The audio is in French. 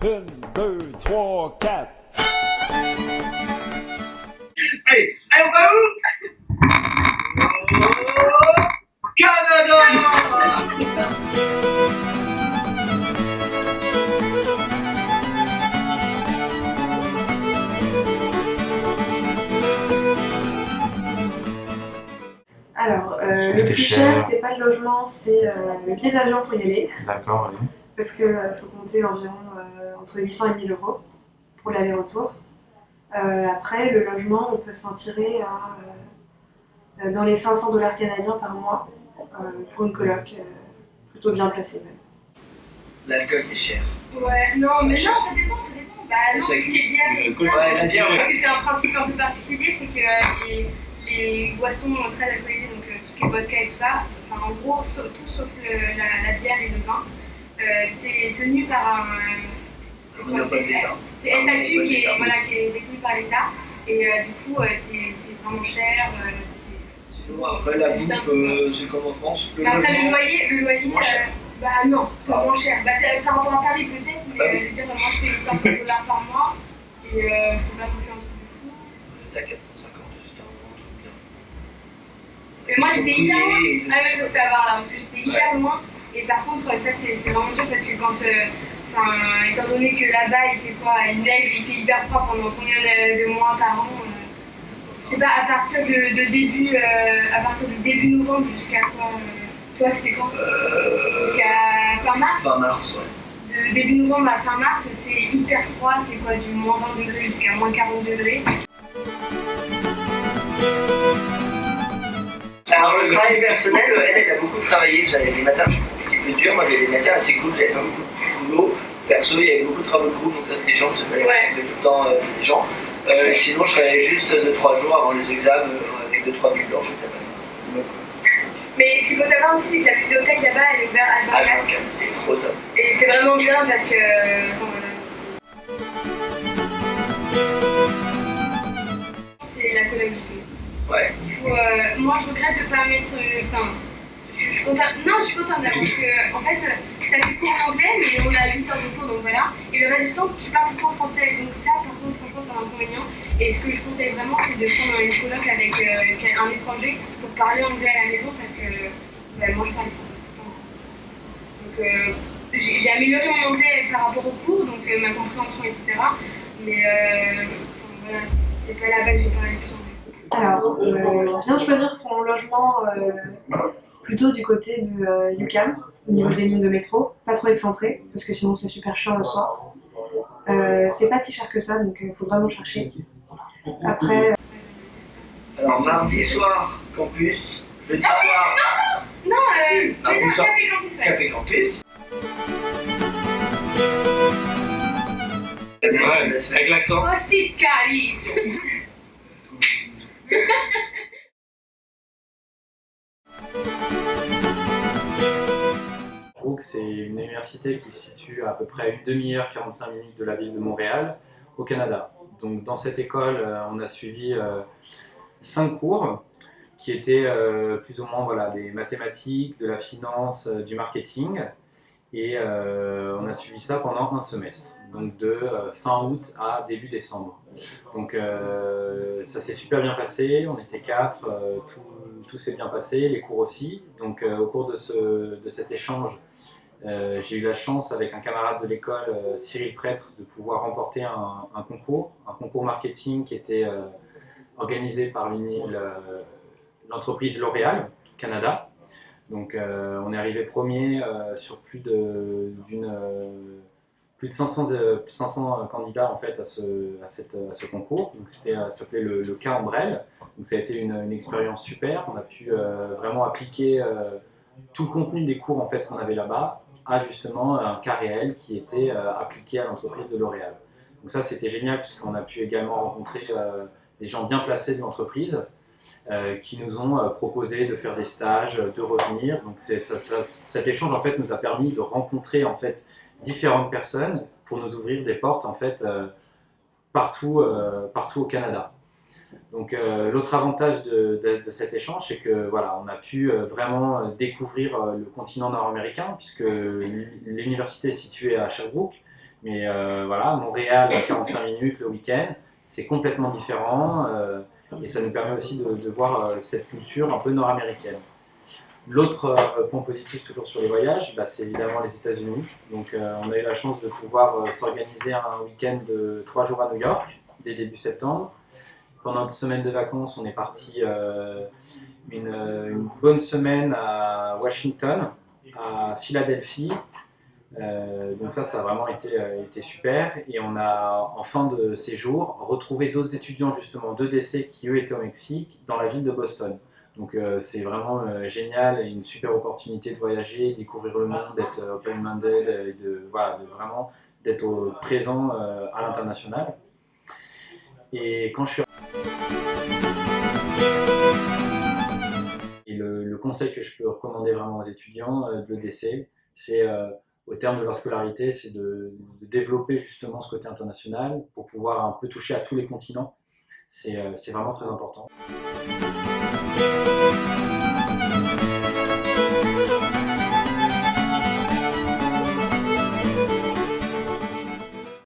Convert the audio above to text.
Une, deux, trois, quatre. Allez, on va où? Au Canada! Alors, Est-ce que le c'était plus cher? cher, c'est pas le logement, c'est le billet d'avion pour y aller. D'accord, oui. Parce qu'il faut compter environ entre 800 et 1000 euros pour l'aller-retour. Après, le logement, on peut s'en tirer dans les 500 dollars canadiens par mois pour une coloc plutôt bien placée même. L'alcool, c'est cher. Ouais, non, mais non, ça dépend. Bah non, C'est ce qui est bien. Ouais, la bière, Parce que c'est un principe un peu particulier, c'est que les boissons très alcoolisées, donc tout ce qui est vodka et tout ça, enfin, en gros, tout sauf la bière et le vin, c'est tenu par un. C'est FAQ qui est détenu par l'État, et du coup, c'est vraiment cher. Après, la bouffe, c'est comme en France. Mais après, le loyer, moins cher. bah non, pas moins cher. Bah, par rapport à Paris peut-être, mais je veux dire, moi je paye 500 dollars par mois, et c'est pas non plus un truc de fou. J'étais à 450, c'était un truc bien. Mais moi je paye hyper loin. Ah ouais, je peux avoir là, parce que je paye hyper loin. Et par contre, ça c'est vraiment dur parce que quand, étant donné que là-bas il fait quoi, il neige et il fait hyper froid pendant combien de mois par an, je sais pas, à partir de début novembre jusqu'à quoi, toi c'était quand jusqu'à fin mars. Fin mars, ouais. De début novembre à fin mars, c'est hyper froid, c'est quoi, du moins 20 degrés jusqu'à moins 40 degrés. Alors, le travail personnel, elle a beaucoup travaillé. J'avais des matins un petit peu durs, moi j'avais des matins assez cool, j'avais pas beaucoup de boulot. Perso, il y avait beaucoup de travaux de groupe, donc ça c'était gens, je faisais tout le temps des gens. Sinon, je travaillais juste 2-3 jours avant les examens avec 2-3 nuits blanches, je sais pas ça. Mais ce qu'il faut savoir aussi, c'est que la bibliothèque là-bas, elle est ouverte à 24. C'est trop top. Et c'est vraiment bien parce que. Voilà. C'est la collectivité. Ouais. Moi, je regrette de ne pas mettre. Enfin, je suis contente. Non, je suis contente d'avoir parce que, en fait, ça fait cours en anglais, mais on a 8 heures de cours, donc voilà. Et le reste du temps, tu parles tout le temps français. Donc, ça, par contre, franchement, c'est un inconvénient. Et ce que je conseille vraiment, c'est de prendre une coloc avec un étranger pour parler anglais à la maison parce que moi, je parle français. Donc, j'ai amélioré mon anglais par rapport au cours, donc ma compréhension, etc. Mais voilà, c'est pas là-bas que j'ai parlé plus anglais. Alors, bien choisir son logement plutôt du côté de UQAM, au niveau des lignes de métro, pas trop excentré, parce que sinon c'est super chiant le soir. C'est pas si cher que ça, donc il faut vraiment chercher. Après. Alors, mardi soir, campus. Jeudi soir. Non, Mardi soir, Café Campus. Café Campus. Ouais, avec l'accent. Hostie de Cali. Sherbrooke, c'est une université qui se situe à peu près à une demi-heure, 45 minutes de la ville de Montréal, au Canada. Donc dans cette école, on a suivi 5 cours qui étaient plus ou moins voilà, des mathématiques, de la finance, du marketing. Et on a suivi ça pendant un semestre, donc de fin août à début décembre. Donc ça s'est super bien passé, on était 4, tout s'est bien passé, les cours aussi. Donc au cours de cet échange, j'ai eu la chance avec un camarade de l'école, Cyril Prêtre, de pouvoir remporter un concours marketing qui était organisé par l'entreprise L'Oréal Canada. Donc on est arrivé premier sur plus de 500 candidats en fait à ce concours. Donc ça s'appelait le cas Ambrelle. Donc ça a été une expérience super. On a pu vraiment appliquer tout le contenu des cours en fait qu'on avait là-bas à justement un cas réel qui était appliqué à l'entreprise de L'Oréal. Donc ça c'était génial puisqu'on a pu également rencontrer des gens bien placés de l'entreprise. Qui nous ont proposé de faire des stages, de revenir. Donc cet échange en fait nous a permis de rencontrer en fait différentes personnes pour nous ouvrir des portes en fait partout au Canada. Donc l'autre avantage de cet échange, c'est que voilà, on a pu vraiment découvrir le continent nord-américain puisque l'université est située à Sherbrooke, Mais voilà, Montréal, 45 minutes le week-end, c'est complètement différent et ça nous permet aussi de voir cette culture un peu nord-américaine. L'autre point positif toujours sur les voyages, c'est évidemment les États-Unis. Donc on a eu la chance de pouvoir s'organiser un week-end de 3 jours à New York dès début septembre. Pendant une semaine de vacances, on est parti une bonne semaine à Washington, à Philadelphie. Donc ça a vraiment été super. Et on a, en fin de séjour, retrouvé d'autres étudiants justement d'EDC qui eux étaient au Mexique, dans la ville de Boston. Donc c'est vraiment génial et une super opportunité de voyager, découvrir le monde, d'être open-minded et voilà, vraiment d'être présent à l'international. Et quand je suis le conseil que je peux recommander vraiment aux étudiants de l'EDC, c'est au terme de leur scolarité, c'est de développer justement ce côté international pour pouvoir un peu toucher à tous les continents. C'est vraiment très important.